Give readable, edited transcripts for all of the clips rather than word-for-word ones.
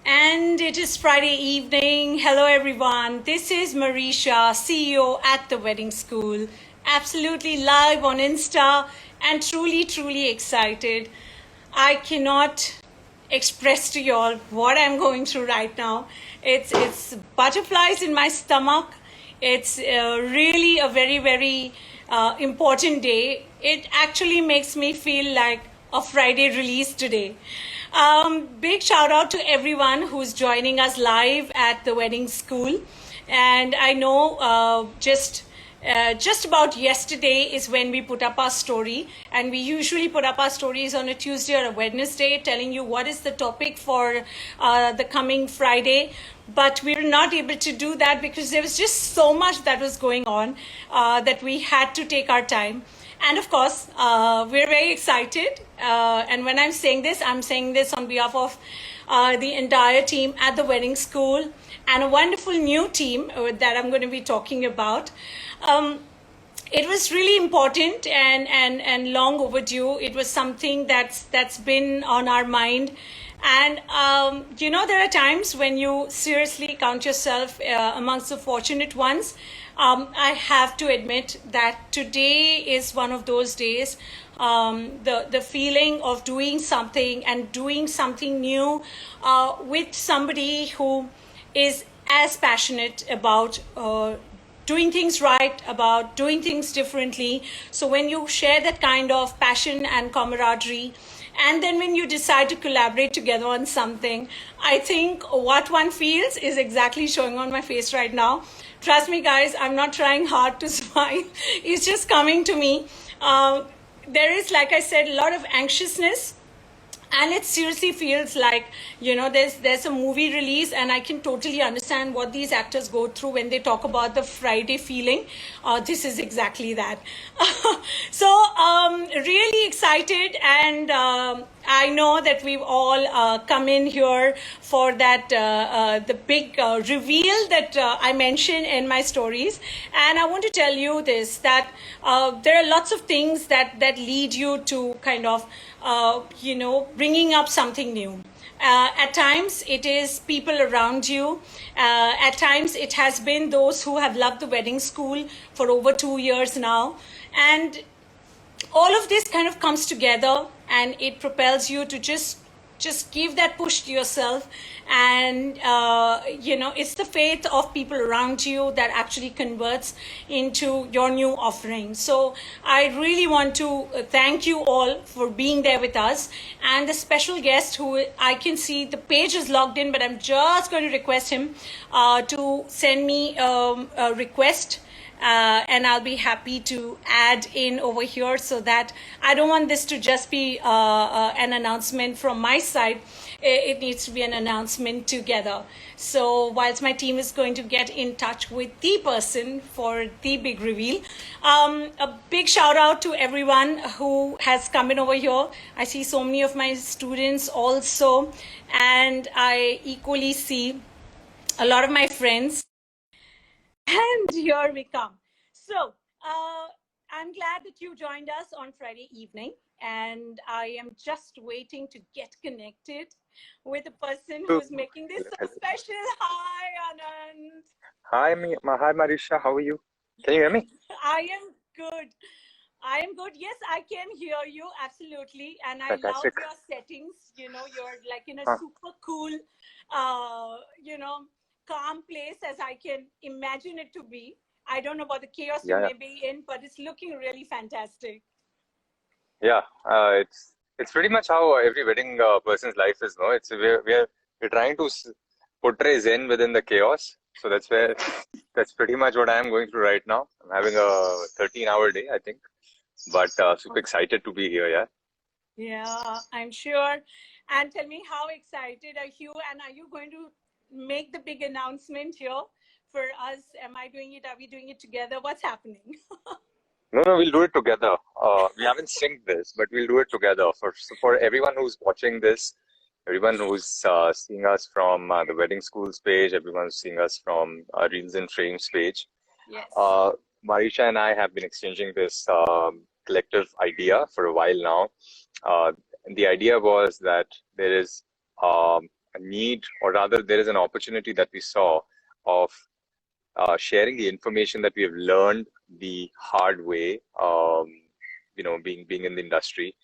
And it is Friday evening. Hello, everyone. This is Marisha, CEO at the Wedding School. Absolutely live on Insta and truly excited. I cannot express to y'all what I'm going through right now. It's butterflies in my stomach. It's really a very important day. It actually makes me feel like a Friday release today. Big shout out to everyone who's joining us live at the wedding school. And I know just about yesterday is when we put up our story, and we usually put up our stories on a Tuesday or a Wednesday telling you what is the topic for the coming Friday. But we were not able to do that because there was just so much that was going on that we had to take our time. And of course, we're very excited. And when I'm saying this on behalf of the entire team at the wedding school and a wonderful new team that I'm going to be talking about. It was really important and long overdue. It was something that's been on our mind. And, there are times when you seriously count yourself amongst the fortunate ones. I have to admit that today is one of those days. The feeling of doing something and doing something new with somebody who is as passionate about doing things right, about doing things differently. So when you share that kind of passion and camaraderie, and then when you decide to collaborate together on something, I think what one feels is exactly showing on my face right now. Trust me, guys, I'm not trying hard to smile. It's just coming to me. There is, like I said, a lot of anxiousness. And it seriously feels like, there's a movie release, and I can totally understand what these actors go through when they talk about the Friday feeling. This is exactly that. So, really excited, and I know that we've all come in here for that, the big reveal that I mentioned in my stories. And I want to tell you this, that there are lots of things that lead you to kind of, bringing up something new. At times, it is people around you. At times, it has been those who have loved the wedding school for over 2 years now. And all of this kind of comes together, and it propels you to just give that push to yourself. And it's the faith of people around you that actually converts into your new offering. So I really want to thank you all for being there with us, and the special guest who I can see the page is logged in, but I'm just going to request him to send me a request. And I'll be happy to add in over here, so that I don't want this to just be an announcement from my side. It needs to be an announcement together. So whilst my team is going to get in touch with the person for the big reveal, a big shout out to everyone who has come in over here. I see so many of my students also, and I equally see a lot of my friends. And here we come. So, I'm glad that you joined us on Friday evening, and I am just waiting to get connected with the person who's making this so special. Hi, Anand. Hi Marisha, how are you? Can you hear me? I am good. I am good. Yes, I can hear you absolutely, and I love Fantastic. your settings. You're like in a Huh. super cool, uh, you know, calm place as I can imagine it to be. I don't know about the chaos you Yeah, yeah, may be in, but it's looking really fantastic. yeah. It's pretty much how every wedding person's life is, no? We're trying to portray Zen within the chaos. So that's pretty much what I am going through right now. I'm having a 13-hour day, I think, but super excited to be here. Yeah. Yeah, I'm sure. And tell me, how excited are you? And are you going to make the big announcement here for us? Am I doing it? Are we doing it together? What's happening? No, we'll do it together. We haven't synced this, but we'll do it together. For everyone who's watching this, everyone who's seeing us from the wedding schools page, everyone who's seeing us from Reels and Frames page. Yes. Uh, Marisha and I have been exchanging this collective idea for a while now. And the idea was that there is a need, or rather there is an opportunity that we saw of sharing the information that we have learned the hard way, being in the industry.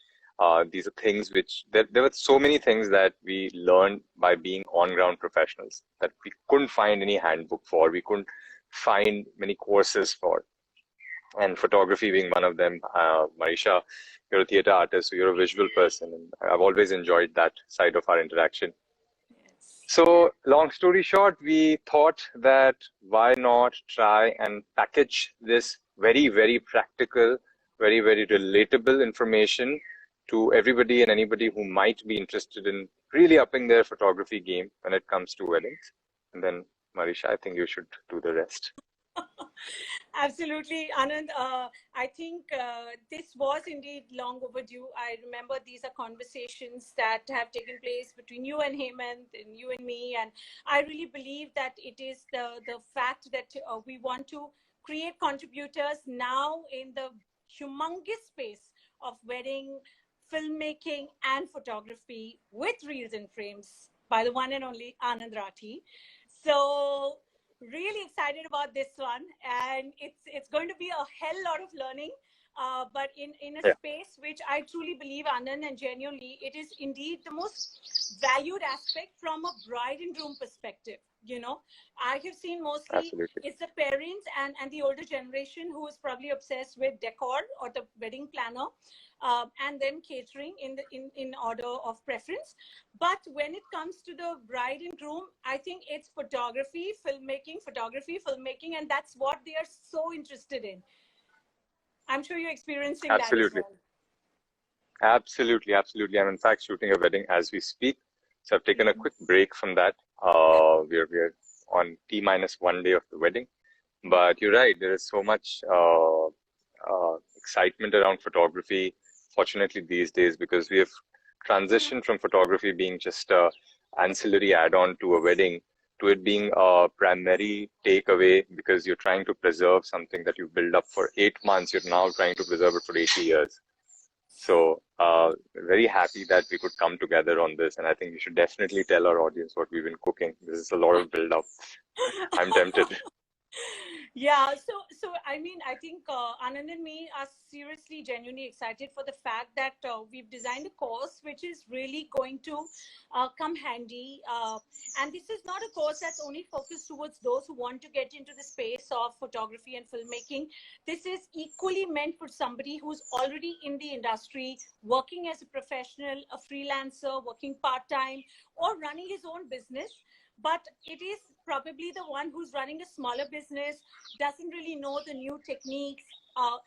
These are things which there were so many things that we learned by being on-ground professionals that we couldn't find any handbook for, we couldn't find many courses for, and photography being one of them. Marisha, you're a theater artist, so you're a visual person, and I've always enjoyed that side of our interaction. Yes. So, long story short, we thought that why not try and package this very, very practical, very, very relatable information to everybody and anybody who might be interested in really upping their photography game when it comes to weddings. And then, Marisha, I think you should do the rest. Absolutely, Anand. I think this was indeed long overdue. I remember these are conversations that have taken place between you and Hemant and you and me. And I really believe that it is the fact that we want to create contributors now in the humongous space of wedding, filmmaking, and photography with reels and frames by the one and only Anand Rathi. So really excited about this one, and it's going to be a hell lot of learning, but in a Yeah, space which I truly believe, Anand, and genuinely it is indeed the most valued aspect from a bride and groom perspective. I have seen mostly absolutely. it's the parents and the older generation who is probably obsessed with decor or the wedding planner, and then catering in order of preference. But when it comes to the bride and groom, I think it's photography, filmmaking, and that's what they are so interested in. I'm sure you're experiencing that as Absolutely. well. Absolutely. Absolutely. I'm in fact shooting a wedding as we speak. So I've taken a quick break from that. We're on T-1 day of the wedding. But you're right, there is so much excitement around photography, fortunately, these days, because we have transitioned from photography being just a ancillary add-on to a wedding to it being a primary takeaway because you're trying to preserve something that you built up for 8 months. You're now trying to preserve it for 80 years. So, very happy that we could come together on this. And I think we should definitely tell our audience what we've been cooking. This is a lot of build up. I'm tempted. Yeah, so I mean, I think Anand and me are seriously, genuinely excited for the fact that we've designed a course which is really going to come handy. And this is not a course that's only focused towards those who want to get into the space of photography and filmmaking. This is equally meant for somebody who's already in the industry, working as a professional, a freelancer, working part-time, or running his own business. But it is probably the one who's running a smaller business, doesn't really know the new techniques,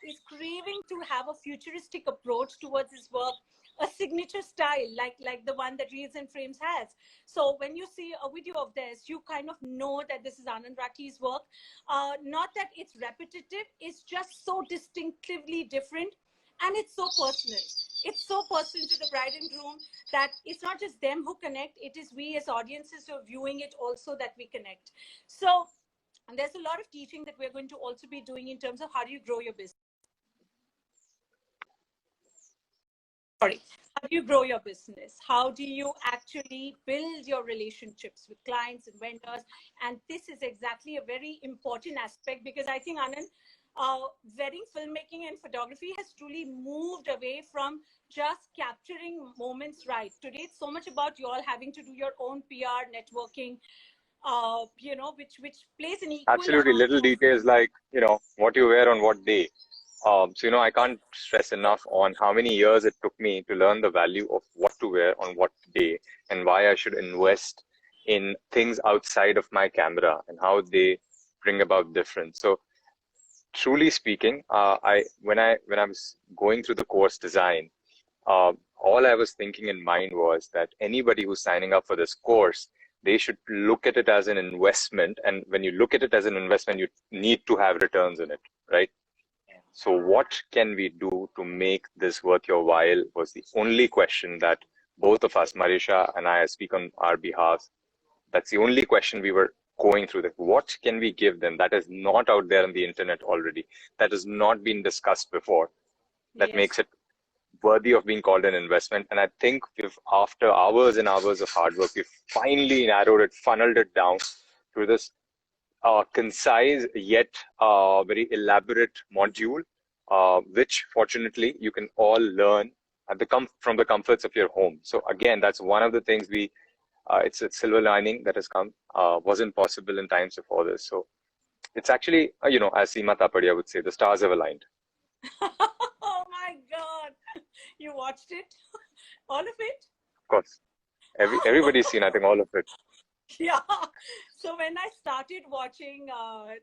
is craving to have a futuristic approach towards his work, a signature style like the one that Reels and Frames has. So when you see a video of this, you kind of know that this is Anand Rathi's work. Not that it's repetitive, it's just so distinctively different, and it's so personal. It's so personal to the bride and groom that it's not just them who connect, it is we as audiences who are viewing it also that we connect. So, and there's a lot of teaching that we're going to also be doing in terms of how do you grow your business. Sorry. How do you grow your business? How do you actually build your relationships with clients and vendors? And this is exactly a very important aspect because I think, Anand, wedding filmmaking and photography has truly moved away from just capturing moments right. Today, it's so much about you all having to do your own PR, networking, which plays an equal Absolutely. amount Little of. details like, what you wear on what day. I can't stress enough on how many years it took me to learn the value of what to wear on what day and why I should invest in things outside of my camera and how they bring about difference. So, truly speaking, when I was going through the course design, all I was thinking in mind was that anybody who's signing up for this course, they should look at it as an investment. And when you look at it as an investment, you need to have returns in it, right? So what can we do to make this worth your while was the only question that both of us, Marisha and I speak on our behalf, that's the only question we were going through. That what can we give them that is not out there on the internet already, that has not been discussed before, that Yes. makes it worthy of being called an investment. And I think after hours and hours of hard work, we've finally narrowed it, funneled it down to this concise yet very elaborate module, which fortunately you can all learn at from the comforts of your home. So again, that's one of the things it's a silver lining that has come, wasn't possible in times before this. So it's actually, as Seema Tapadia would say, the stars have aligned. Oh my God. You watched it? All of it? Of course. Everybody's seen, I think, all of it. Yeah. So when I started watching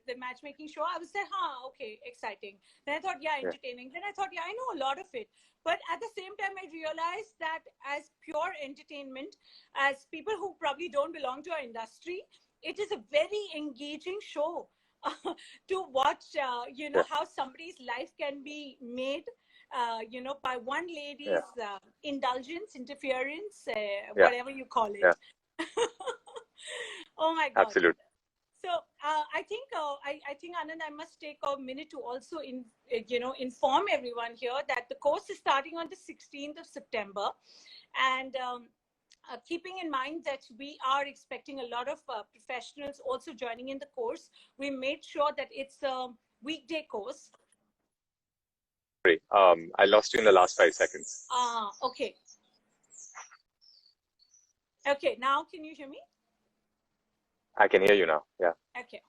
the matchmaking show, I was like, okay, exciting. Then I thought, yeah, entertaining. Then I thought, yeah, I know a lot of it. But at the same time, I realized that as pure entertainment, as people who probably don't belong to our industry, it is a very engaging show to watch, how somebody's life can be made, by one lady's indulgence, interference, whatever you call it. Yeah. Oh my God. Absolutely. So I think Anand, I must take a minute to also inform everyone here that the course is starting on the 16th of September, and keeping in mind that we are expecting a lot of professionals also joining in the course, we made sure that it's a weekday course. Sorry, I lost you in the last 5 seconds. Okay. Okay, now can you hear me? I can hear you now. Yeah. Okay.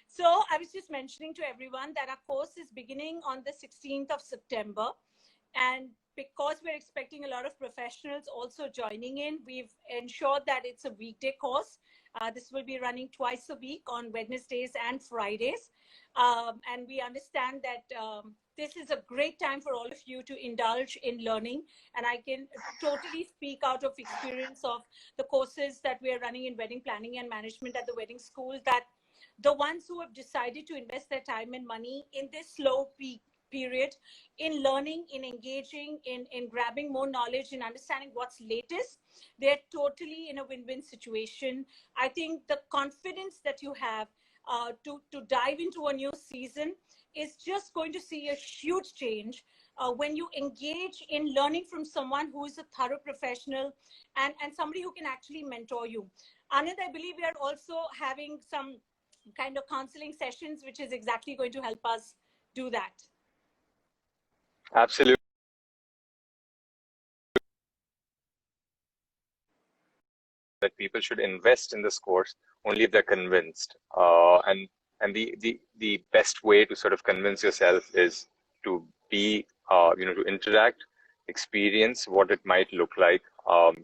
So I was just mentioning to everyone that our course is beginning on the 16th of September. And because we're expecting a lot of professionals also joining in, we've ensured that it's a weekday course. This will be running twice a week on Wednesdays and Fridays. And we understand that this is a great time for all of you to indulge in learning. And I can totally speak out of experience of the courses that we are running in wedding planning and management at the wedding school, that the ones who have decided to invest their time and money in this slow peak period in learning, in engaging, in grabbing more knowledge, in understanding what's latest, they're totally in a win-win situation. I think the confidence that you have to dive into a new season is just going to see a huge change when you engage in learning from someone who is a thorough professional and somebody who can actually mentor you. Anand, I believe we are also having some kind of counseling sessions, which is exactly going to help us do that. Absolutely. That people should invest in this course only if they're convinced. And the best way to sort of convince yourself is to be, to interact, experience what it might look like.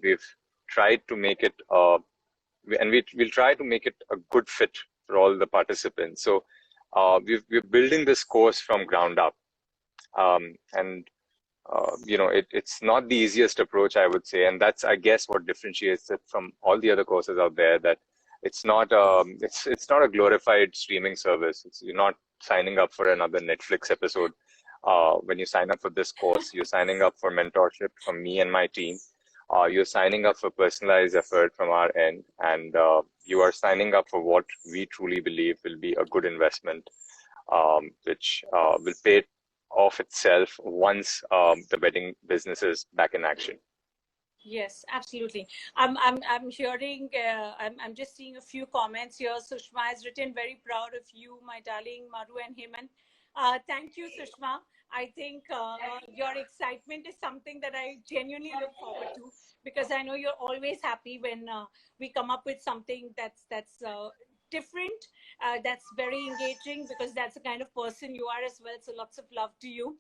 We've tried to make it, and we'll try to make it a good fit for all the participants. So we're building this course from ground up. It's not the easiest approach, I would say, and that's, I guess, what differentiates it from all the other courses out there. That it's not a glorified streaming service. You're not signing up for another Netflix episode. When you sign up for this course, you're signing up for mentorship from me and my team. You're signing up for personalized effort from our end, and you are signing up for what we truly believe will be a good investment, which will pay off itself once the wedding business is back in action. Yes, absolutely. I'm hearing, I'm just seeing a few comments here. Sushma has written, very proud of you, my darling Maru and Hemant. Thank you, Sushma. I think your excitement is something that I genuinely look forward to, because I know you're always happy when we come up with something that's different, that's very engaging, because that's the kind of person you are as well. So lots of love to you.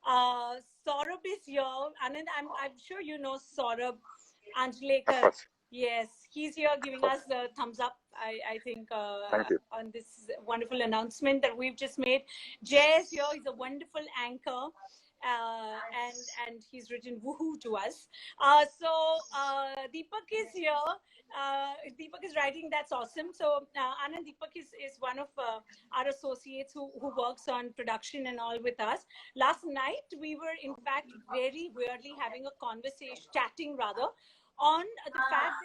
Saurabh is here. Anand, I'm sure you know Saurabh Anjalekar. Yes, he's here giving us the thumbs up, I think, on this wonderful announcement that we've just made. Jay is here. He's a wonderful anchor. And he's written woohoo to us. Deepak is here. Deepak is writing, that's awesome. So Anand, Deepak is one of our associates who works on production and all with us. Last night, we were in fact very weirdly having a conversation, chatting rather, on the fact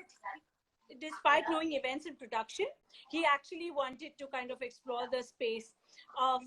that despite knowing events and production, he actually wanted to kind of explore the space of,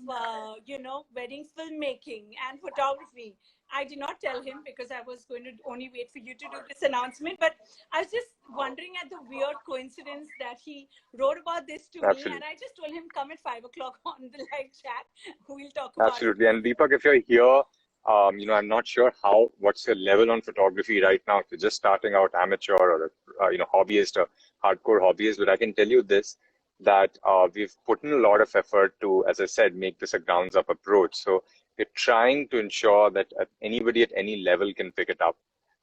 wedding filmmaking and photography. I did not tell him because I was going to only wait for you to do this announcement. But I was just wondering at the weird coincidence that he wrote about this to me, and Absolutely. I just told him come at 5 o'clock on the live chat. We'll talk about it. Absolutely. And Deepak, if you're here, I'm not sure what's your level on photography right now. If you're just starting out amateur or, hobbyist or hardcore hobbyist, but I can tell you this, that we've put in a lot of effort to, as I said, make this a grounds up approach. So we're trying to ensure that anybody at any level can pick it up.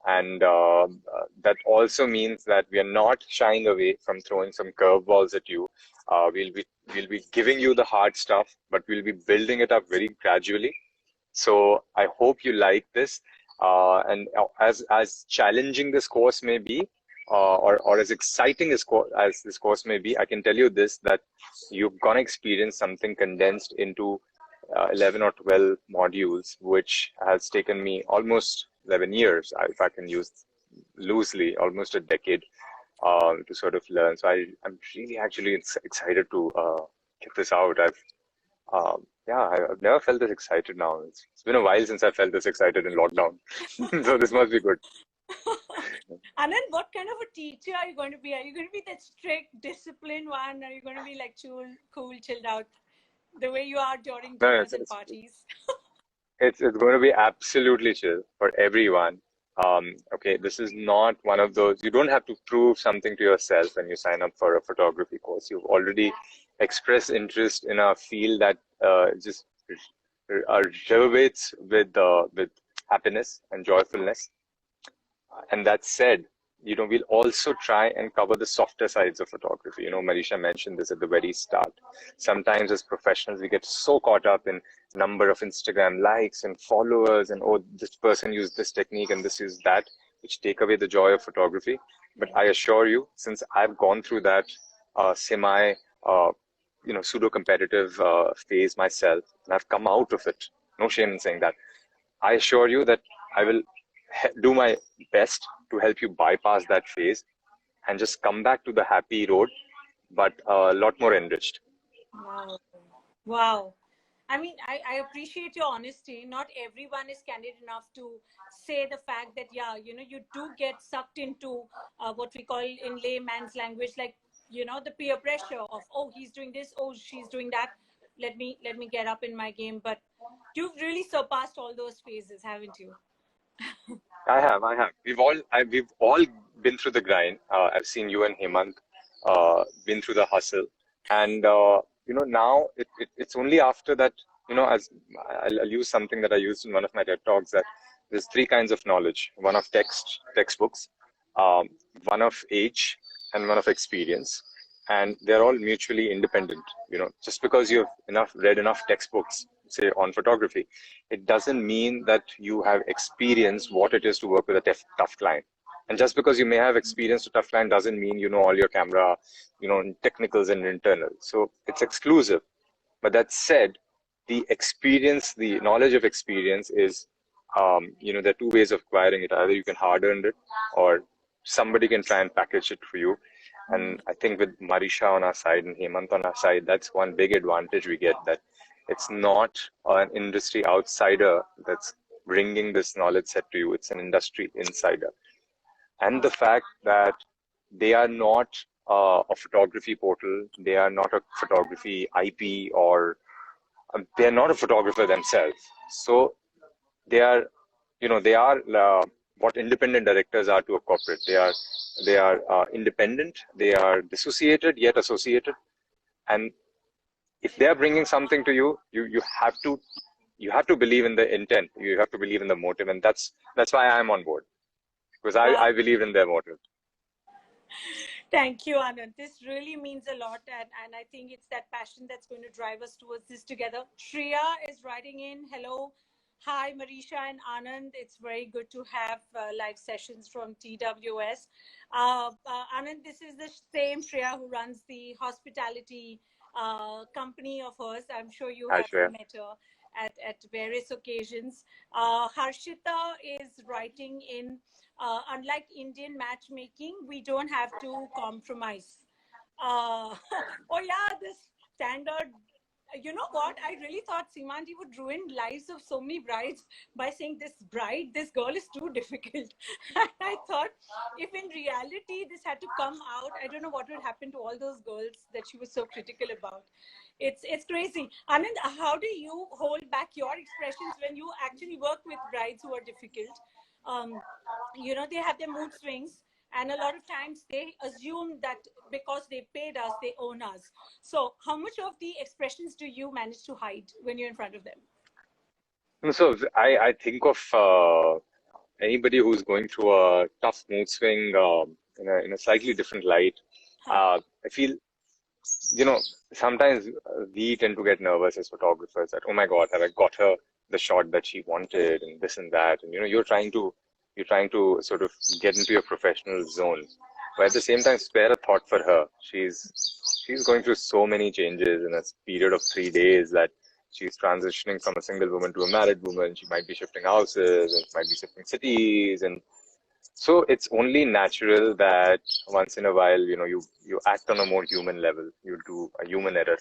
And that also means that we are not shying away from throwing some curveballs at you. We'll be giving you the hard stuff, but we'll be building it up very gradually. So I hope you like this. And as challenging this course may be, or as exciting as this course may be, I can tell you this, that you're gonna experience something condensed into 11 or 12 modules, which has taken me almost 11 years, if I can use loosely, almost a decade to sort of learn. So I'm really actually excited to get this out. I've never felt this excited now. It's been a while since I felt this excited in lockdown. So this must be good. Anand, what kind of a teacher are you going to be? Are you going to be that strict, disciplined one? Are you going to be like cool, chilled out, the way you are during No, dinners and parties? it's going to be absolutely chill for everyone. Okay, this is not one of those. You don't have to prove something to yourself when you sign up for a photography course. You've already expressed interest in a field that just reverberates with happiness and joyfulness. And that said, we'll also try and cover the softer sides of photography. Marisha mentioned this at the very start. Sometimes as professionals, we get so caught up in number of Instagram likes and followers and, oh, this person used this technique and this used that, which take away the joy of photography. But I assure you, since I've gone through that semi, pseudo-competitive phase myself, and I've come out of it, no shame in saying that, I assure you that I will do my best to help you bypass that phase and just come back to the happy road, but a lot more enriched. Wow. Wow. I mean, I appreciate your honesty. Not everyone is candid enough to say the fact that, yeah, you do get sucked into what we call in layman's language, like, the peer pressure of, oh, he's doing this, oh, she's doing that. Let me get up in my game. But you've really surpassed all those phases, haven't you? I have. We've all been through the grind. I've seen you and Hemant been through the hustle, and now it's only after that. As I'll use something that I used in one of my TED talks, that there's three kinds of knowledge: one of textbooks, um, one of age, and one of experience, and they're all mutually independent. Just because you've read enough textbooks, say on photography, it doesn't mean that you have experienced what it is to work with a tough client. And just because you may have experienced a tough client doesn't mean you know all your camera, technicals and internals. So it's exclusive. But that said, the knowledge of experience is, there are two ways of acquiring it. Either you can hard earn it, or somebody can try and package it for you. And I think with Marisha on our side and Hemant on our side, that's one big advantage we get, that it's not an industry outsider that's bringing this knowledge set to you. It's an industry insider. And the fact that they are not a photography portal, they are not a photography IP, or they're not a photographer themselves. So they are what independent directors are to a corporate. They are independent, they are dissociated yet associated. And if they're bringing something to you, you have to believe in the intent, you have to believe in the motive. And that's why I'm on board, because I believe in their motive. Thank you, Anand. This really means a lot. And I think it's that passion that's going to drive us towards this together. Shreya is writing in. Hello. Hi, Marisha and Anand. It's very good to have live sessions from TWS. Anand, this is the same Shreya who runs the hospitality company of hers. I'm sure you Hi, have Shreya. met her at various occasions. Harshita is writing in, unlike Indian matchmaking, we don't have to compromise. Oh yeah, the standard You know what? I really thought Seemanji would ruin lives of so many brides by saying this girl is too difficult. And I thought if in reality this had to come out, I don't know what would happen to all those girls that she was so critical about. It's crazy. Anand, how do you hold back your expressions when you actually work with brides who are difficult? Um, they have their mood swings, and a lot of times they assume that because they paid us, they own us. So how much of the expressions do you manage to hide when you're in front of them? So I think of anybody who's going through a tough mood swing in a slightly different light. Huh. I feel, you know, sometimes we tend to get nervous as photographers that, oh my God, have I got her the shot that she wanted and this and that. And, you're trying to sort of get into your professional zone. But at the same time, spare a thought for her. She's going through so many changes in a period of 3 days that she's transitioning from a single woman to a married woman. She might be shifting houses and she might be shifting cities, and so it's only natural that once in a while, you act on a more human level. You do a human error,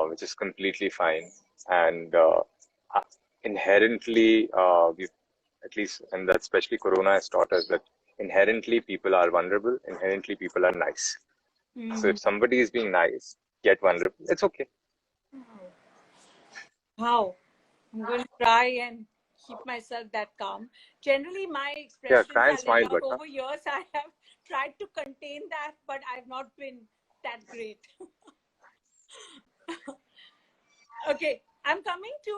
which is completely fine. And uh, inherently, at least, and that especially Corona has taught us that inherently people are vulnerable. Inherently people are nice. So if somebody is being nice, get vulnerable. It's okay. Wow. I'm going to try and keep myself that calm. Generally, my Yeah, expressions try and are let smile, out but over years. I have tried to contain that, but I've not been that great. Okay, I'm coming to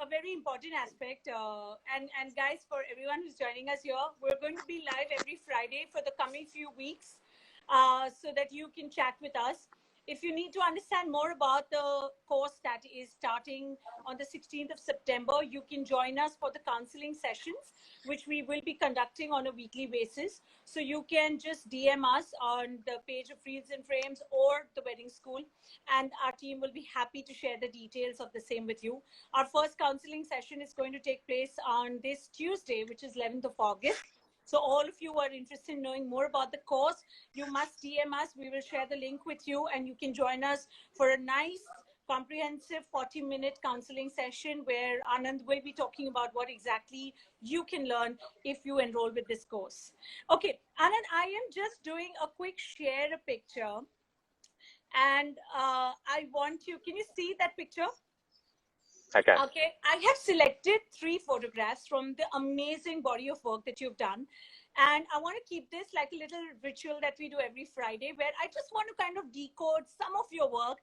a very important aspect. And guys, for everyone who's joining us here, we're going to be live every Friday for the coming few weeks, so that you can chat with us. If you need to understand more about the course that is starting on the 16th of September, you can join us for the counseling sessions, which we will be conducting on a weekly basis. So you can just DM us on the page of Reels and Frames or the Wedding School, and our team will be happy to share the details of the same with you. Our first counseling session is going to take place on this Tuesday, which is 11th of August. So all of you who are interested in knowing more about the course, you must DM us. We will share the link with you, and you can join us for a nice comprehensive 40-minute counseling session where Anand will be talking about what exactly you can learn if you enroll with this course. Okay, Anand, I am just doing a quick share a picture, and I want you, can you see that picture? I can. Okay, I have selected 3 photographs from the amazing body of work that you've done. And I want to keep this like a little ritual that we do every Friday, where I just want to kind of decode some of your work,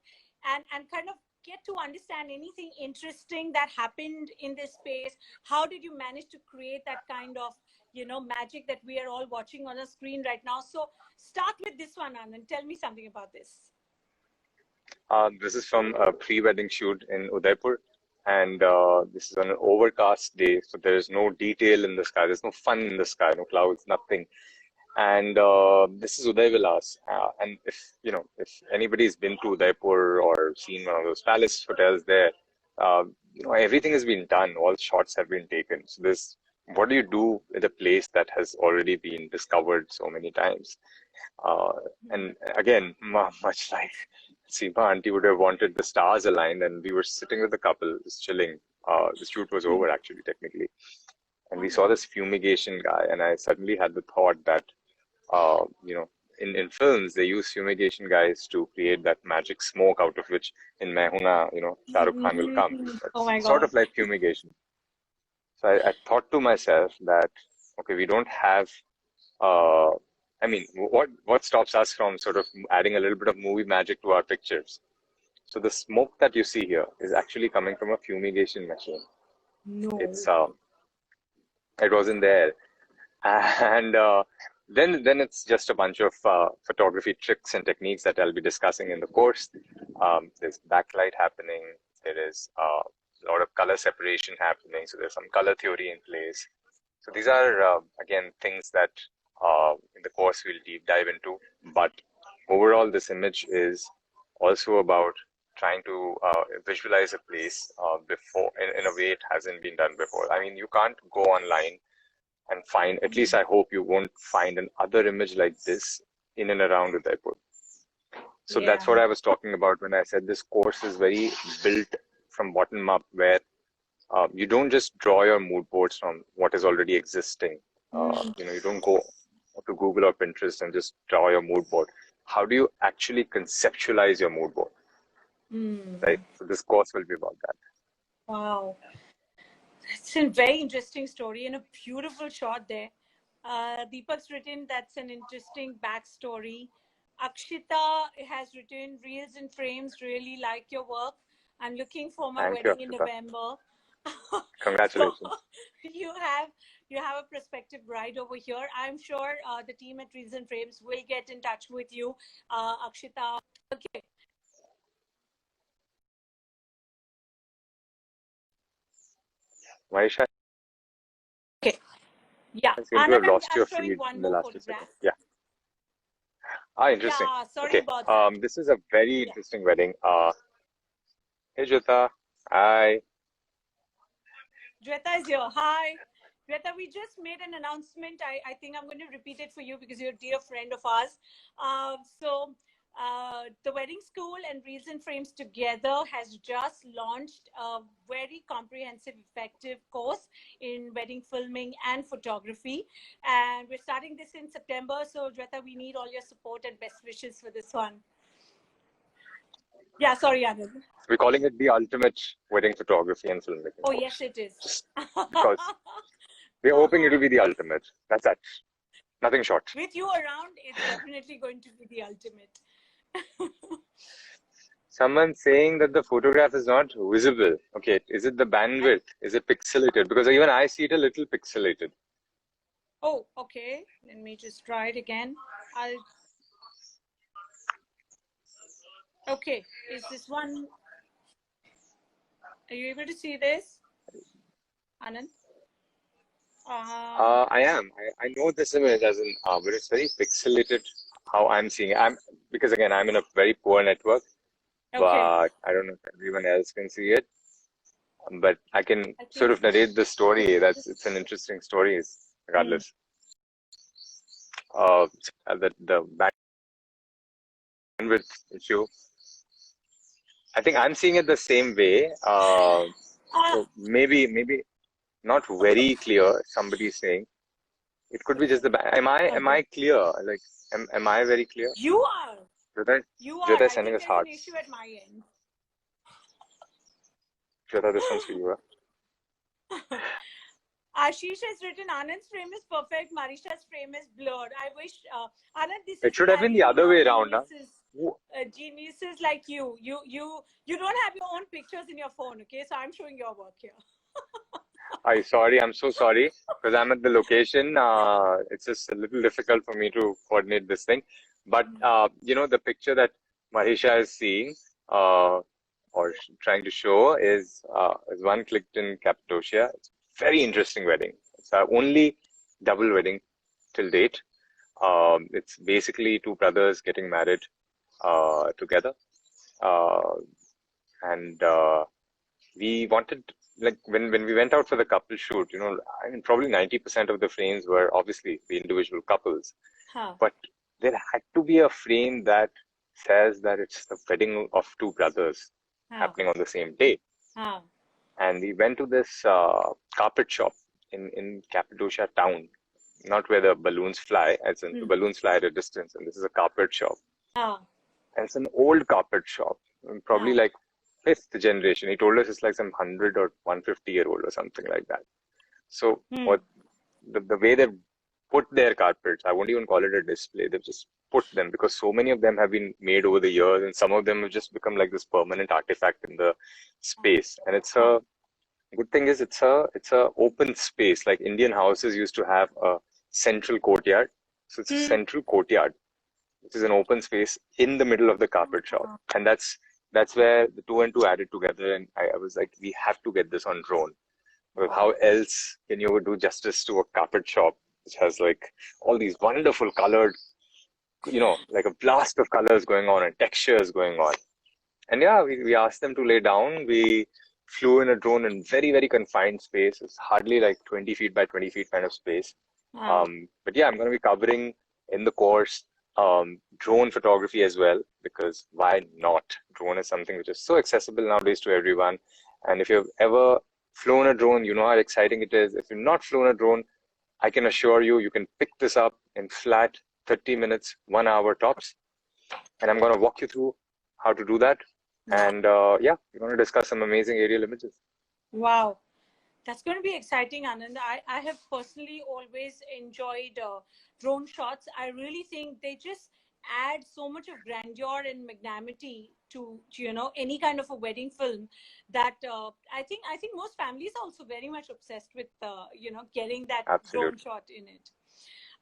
and kind of get to understand anything interesting that happened in this space. How did you manage to create that kind of, magic that we are all watching on a screen right now? So start with this one, Anand. Tell me something about this. This is from a pre-wedding shoot in Udaipur, and this is on an overcast day, so there is no detail in the sky. There's no fun in the sky, no clouds, nothing. And this is Uday Vilas. And if anybody's been to Udaipur or seen one of those palace hotels there, everything has been done. All shots have been taken. So this, what do you do with a place that has already been discovered so many times? Uh, and again, much like Seema auntie would have wanted the stars aligned, and we were sitting with the couple, just chilling. The shoot was over actually, technically, and we saw this fumigation guy, and I suddenly had the thought that, uh, you know, in films they use fumigation guys to create that magic smoke out of which in Mehuna, Shah Rukh Khan will come. Oh That's my sort God. of like fumigation. So I thought to myself that, okay, we don't have uh, I mean, what stops us from sort of adding a little bit of movie magic to our pictures? So the smoke that you see here is actually coming from a fumigation machine. No. It's it wasn't there, and then it's just a bunch of photography tricks and techniques that I'll be discussing in the course. There's backlight happening. There is a lot of color separation happening. So there's some color theory in place. So these are again things that in the course we'll deep dive into. But overall, this image is also about trying to visualize a place before in a way it hasn't been done before. I mean, you can't go online and find, at least I hope you won't find another image like this in and around Udaipur. So that's what I was talking about when I said this course is very built from bottom up, where you don't just draw your mood boards from what is already existing. You don't go to Google or Pinterest and just draw your mood board. How do you actually conceptualize your mood board? Right. So this course will be about that. Wow. It's a very interesting story and a beautiful shot there. Deepak's written that's an interesting backstory. Akshita has written Reels and Frames, really like your work. I'm looking for my Thank you, wedding in Akshita. November. Congratulations. So you have a prospective bride over here. I'm sure the team at Reels and Frames will get in touch with you, Akshita. Okay. Maisha, Okay. Yeah. I seem to have Anand, lost I'm your showing feed one in the more last 2 photograph. seconds. Yeah. Interesting. Yeah, sorry Okay. about that. This is a very Yeah. interesting wedding. Hey, Jyota. Hi. Jweta is here. Hi. Jweta, we just made an announcement. I think I'm going to repeat it for you because you're a dear friend of ours. The Wedding School and Reels and Frames together has just launched a very comprehensive, effective course in wedding filming and photography. And we're starting this in September. So, Jweta, we need all your support and best wishes for this one. Yeah, sorry, Anand. We're calling it the ultimate wedding photography and filmmaking Oh, course. yes, it is. Just because we're hoping it'll be the ultimate. That's it. Nothing short. With you around, it's definitely going to be the ultimate. Someone saying that the photograph is not visible. Okay, is it the bandwidth? Is it pixelated? Because even I see it a little pixelated. Oh, okay. Let me just try it again. Okay, is this one? Are you able to see this, Anand? I am. I know this image as in, but it's very pixelated how I'm seeing it. Because again, I'm in a very poor network, Okay. but I don't know if everyone else can see it. But I can sort of narrate the story. It's an interesting story, regardless. The bandwidth issue. I think I'm seeing it the same way. So maybe not very clear. Somebody's saying it could be just the. Am I clear? Like, am I very clear? You are. You are. I think sending us there's an hearts. issue at my end. Jyota, this one's for you. Ashish has written Anand's frame is perfect, Marisha's frame is blurred. I wish Anand, this It should have been the other way around, geniuses like you don't have your own pictures in your phone, okay? So I'm showing your work here. I'm so sorry because I'm at the location. It's just a little difficult for me to coordinate this thing. But the picture that Marisha is seeing or trying to show is one clicked in Cappadocia. It's a very interesting wedding. It's our only double wedding till date. It's basically two brothers getting married together, and we wanted, like, when we went out for the couple shoot, I mean, probably 90% of the frames were obviously the individual couples, but there had to be a frame that says that it's the wedding of two brothers happening on the same day. And we went to this carpet shop in Cappadocia town, not where the balloons fly, as in the balloons fly at a distance, and this is a carpet shop. And it's an old carpet shop, probably like fifth generation. He told us it's like some 100 or 150-year-old or something like that. So what the way they put their carpets, I won't even call it a display. They've just put them because so many of them have been made over the years, and some of them have just become like this permanent artifact in the space. And it's a good thing is it's a open space. Like Indian houses used to have a central courtyard. So it's a central courtyard, which is an open space in the middle of the carpet shop. And that's where the two and two added together. And I was like, we have to get this on drone. Well, how else can you do justice to a carpet shop which has like all these wonderful colored, like a blast of colors going on and textures going on. And yeah, we asked them to lay down. We flew in a drone in very, very confined space. It's hardly like 20 feet by 20 feet kind of space. But yeah, I'm going to be covering in the course drone photography as well. because why not? Drone is something which is so accessible nowadays to everyone. And if you've ever flown a drone, you know how exciting it is. If you've not flown a drone, I can assure you, you can pick this up in flat 30 minutes, 1 hour tops. And I'm going to walk you through how to do that. And yeah, we're going to discuss some amazing aerial images. Wow. That's going to be exciting, Anand. I have personally always enjoyed drone shots. I really think they just add so much of grandeur and magnanimity to any kind of a wedding film that I think most families are also very much obsessed with getting that drone Absolutely. shot in it.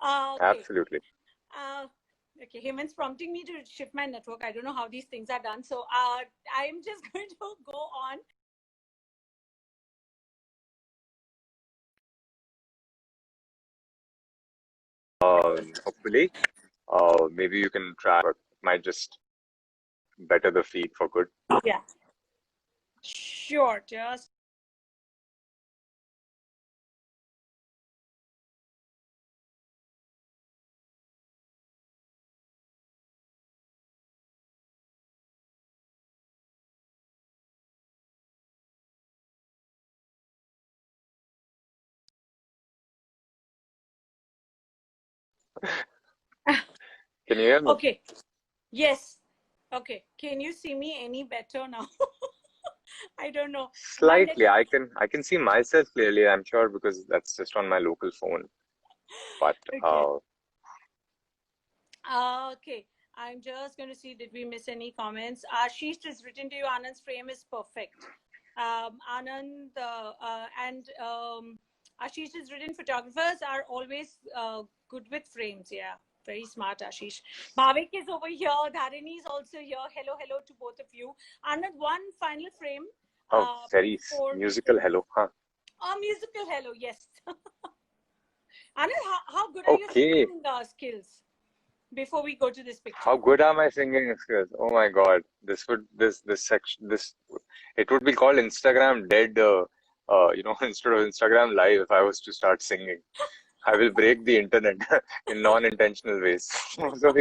Okay. Absolutely. Okay, Hemant's prompting me to shift my network. I don't know how these things are done. So I'm just going to go on. Hopefully, maybe you can try, but it might just better the feed for good. Yeah, sure. Just Can you hear me? okay. Yes. Okay. Can you see me any better now? I don't know. My Slightly. network. I can see myself clearly, I'm sure, because that's just on my local phone. But Okay. Okay. I'm just going to see, did we miss any comments? Ashish has written to you, Anand's frame is perfect. Anand and Ashish has written, photographers are always good with frames. Yeah. Very smart, Ashish. Bhavik is over here. Dharini is also here. Hello, hello to both of you. Anand, one final frame oh, very before we musical finish. hello, huh? Musical hello, yes. Anand, how good are your Okay. singing skills before we go to this picture? How good are my singing skills? Oh my God. This section, it would be called Instagram dead, instead of Instagram live if I was to start singing. I will break the internet in non-intentional ways. So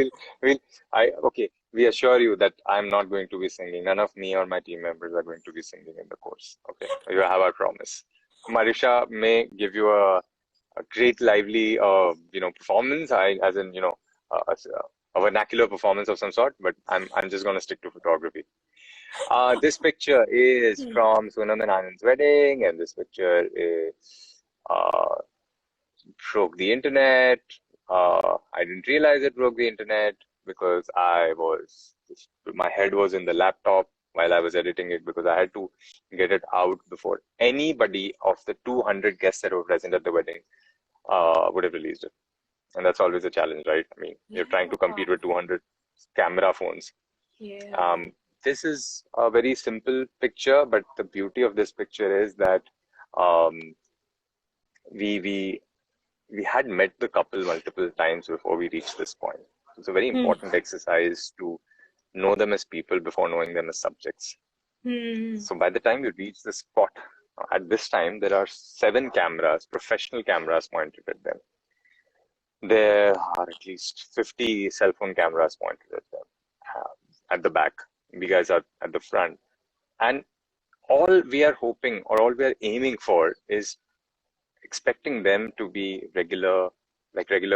okay, we assure you that I'm not going to be singing. None of me or my team members are going to be singing in the course. Okay, you have our promise. Marisha may give you a great lively, performance. As in, a vernacular performance of some sort. But I'm just going to stick to photography. This picture is from Sonam and Anand's wedding, and this picture is uh, broke the internet. I didn't realize it broke the internet because my head was in the laptop while I was editing it because I had to get it out before anybody of the 200 guests that were present at the wedding would have released it. And that's always a challenge, right? I mean, you're trying to compete with 200 camera phones. Yeah. This is a very simple picture, but the beauty of this picture is that um, we we we had met the couple multiple times before we reached this point. It's a very important exercise to know them as people before knowing them as subjects. So by the time you reach the spot, at this time, there are 7 cameras, professional cameras pointed at them. There are at least 50 cell phone cameras pointed at them at the back. We guys are at the front. And all we are hoping or all we are aiming for is expecting them to be regular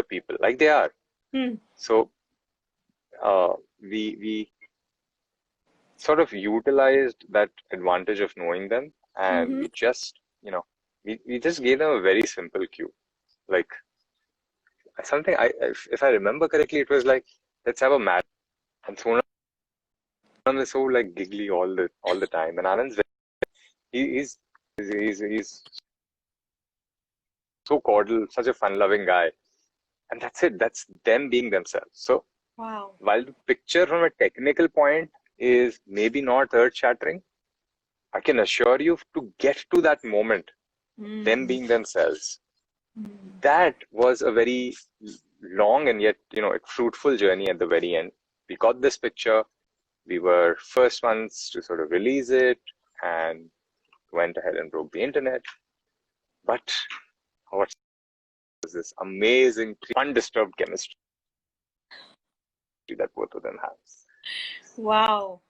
people, like they are. So we sort of utilized that advantage of knowing them, and we just we just gave them a very simple cue, like something. If I remember correctly, it was like, let's have a match. And Sonam is so like giggly all the time, and Anand's he's so cordial, such a fun-loving guy. And that's it. That's them being themselves. So Wow. while the picture from a technical point is maybe not earth-shattering, I can assure you to get to that moment, them being themselves, that was a very long and yet, fruitful journey at the very end. We got this picture. We were first ones to sort of release it and went ahead and broke the internet. But what was this amazing, undisturbed chemistry that both of them have? Wow.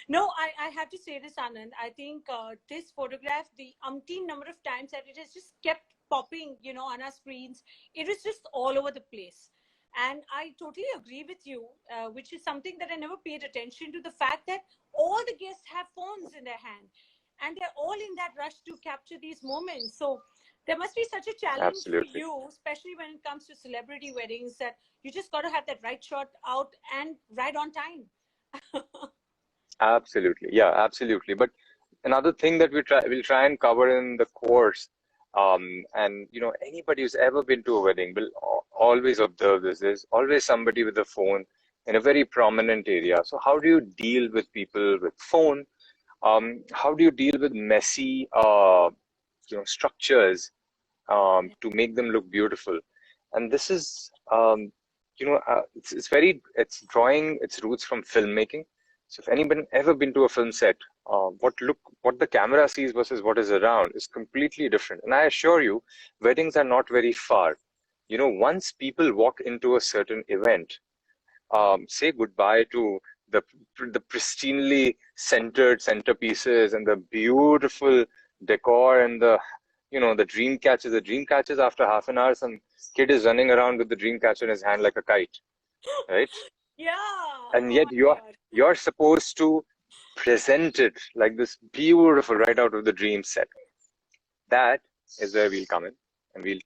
No, I have to say this, Anand. I think this photograph, the umpteen number of times that it has just kept popping, on our screens, it is just all over the place. And I totally agree with you, which is something that I never paid attention to, the fact that all the guests have phones in their hand and they're all in that rush to capture these moments. So there must be such a challenge for Absolutely. you, especially when it comes to celebrity weddings, that you just got to have that right shot out and right on time. Absolutely. Yeah, absolutely. But another thing that we'll try and cover in the course, and anybody who's ever been to a wedding will always observe this. There's always somebody with a phone in a very prominent area. So how do you deal with people with phone? How do you deal with messy, structures, to make them look beautiful? And this is, it's drawing its roots from filmmaking. So if anyone ever been to a film set, what the camera sees versus what is around is completely different. And I assure you, weddings are not very far. Once people walk into a certain event, say goodbye to the the pristinely centered centerpieces and the beautiful decor and the dream catches. The dream catches after half an hour, some kid is running around with the dream catcher in his hand like a kite, right? Yeah. And Oh yet my God. you're supposed to present it like this beautiful right out of the dream set. That is where we'll come in and we'll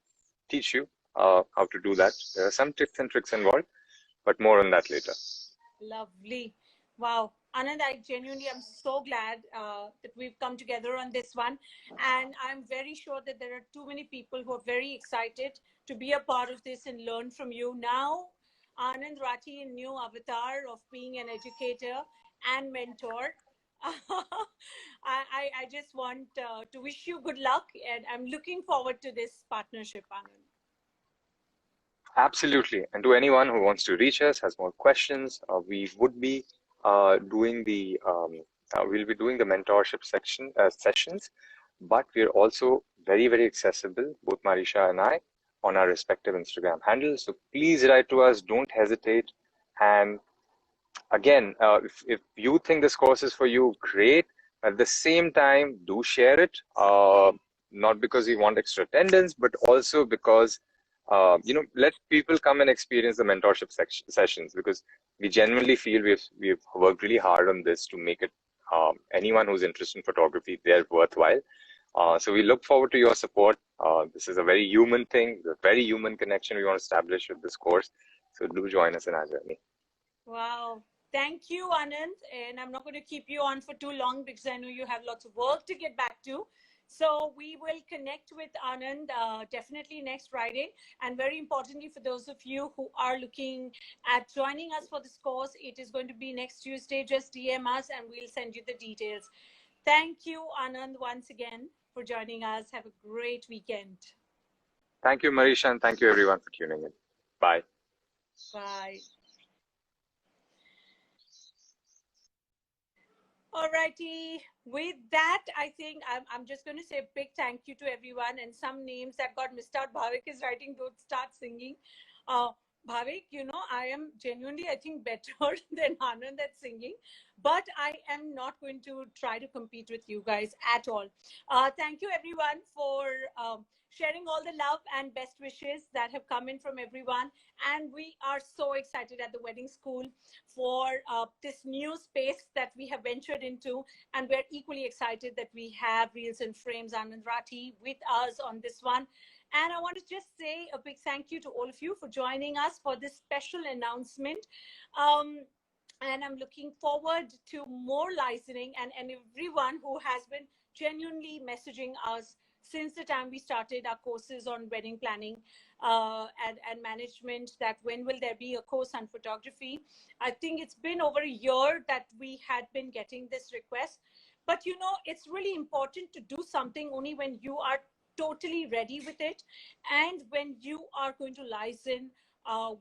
teach you how to do that. There are some tips and tricks involved, but more on that later. Lovely. Wow. Anand, I genuinely am so glad that we've come together on this one. And I'm very sure that there are too many people who are very excited to be a part of this and learn from you. Now, Anand Rathi, a new avatar of being an educator and mentor. I just want to wish you good luck, and I'm looking forward to this partnership, Anand. Absolutely. And to anyone who wants to reach us, has more questions, we would be doing we'll be doing the mentorship sessions, but we're also very, very accessible, both Marisha and I, on our respective Instagram handles. So please write to us. Don't hesitate. And again, if you think this course is for you, great. At the same time, do share it. Not because we want extra attendance, but also because let people come and experience the mentorship sessions, because we genuinely feel we've worked really hard on this to make it anyone who's interested in photography, they're worthwhile. So we look forward to your support. This is a very human thing, a very human connection we want to establish with this course. So do join us in our journey. Wow. Thank you, Anand. And I'm not going to keep you on for too long because I know you have lots of work to get back to. So we will connect with Anand definitely next Friday. And very importantly, for those of you who are looking at joining us for this course, it is going to be next Tuesday. Just DM us and we'll send you the details. Thank you, Anand, once again for joining us. Have a great weekend. Thank you, Marisha, and thank you everyone for tuning in. Bye. Bye. Alrighty. With that, I think I'm just going to say a big thank you to everyone, and some names that got missed out. Bhavik is writing, don't start singing. Uh, Bhavik, I am genuinely, I think, better than Anand at singing, but I am not going to try to compete with you guys at all. Thank you, everyone, for sharing all the love and best wishes that have come in from everyone. And we are so excited at the wedding school for this new space that we have ventured into. And we're equally excited that we have Reels and Frames Anand Rathi with us on this one. And I want to just say a big thank you to all of you for joining us for this special announcement. Um, and I'm looking forward to more licensing, and everyone who has been genuinely messaging us since the time we started our courses on wedding planning and management, that when will there be a course on photography. I think it's been over a year that we had been getting this request. But it's really important to do something only when you are totally ready with it, and when you are going to license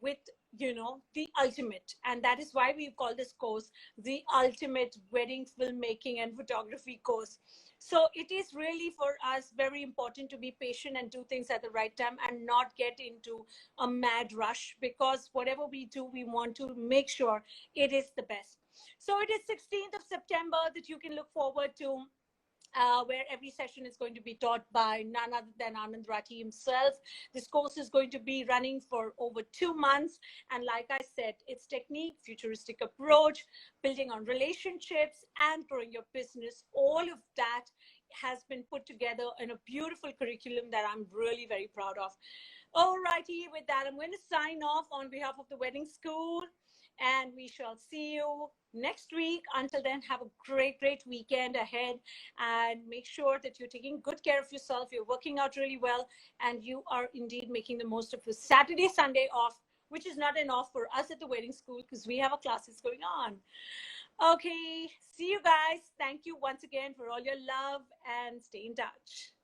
with, the ultimate. And that is why we call this course the ultimate wedding filmmaking and photography course. So it is really for us very important to be patient and do things at the right time and not get into a mad rush, because whatever we do, we want to make sure it is the best. So it is 16th of September that you can look forward to, where every session is going to be taught by none other than Anand Rathi himself. This course is going to be running for over 2 months. And like I said, it's technique, futuristic approach, building on relationships, and growing your business. All of that has been put together in a beautiful curriculum that I'm really very proud of. Alrighty, with that, I'm going to sign off on behalf of the wedding school, and we shall see you next week. Until then, have a great, great weekend ahead, and make sure that you're taking good care of yourself. You're working out really well, and you are indeed making the most of a Saturday, Sunday off, which is not an off for us at the wedding school because we have our classes going on. Okay, see you guys. Thank you once again for all your love, and stay in touch.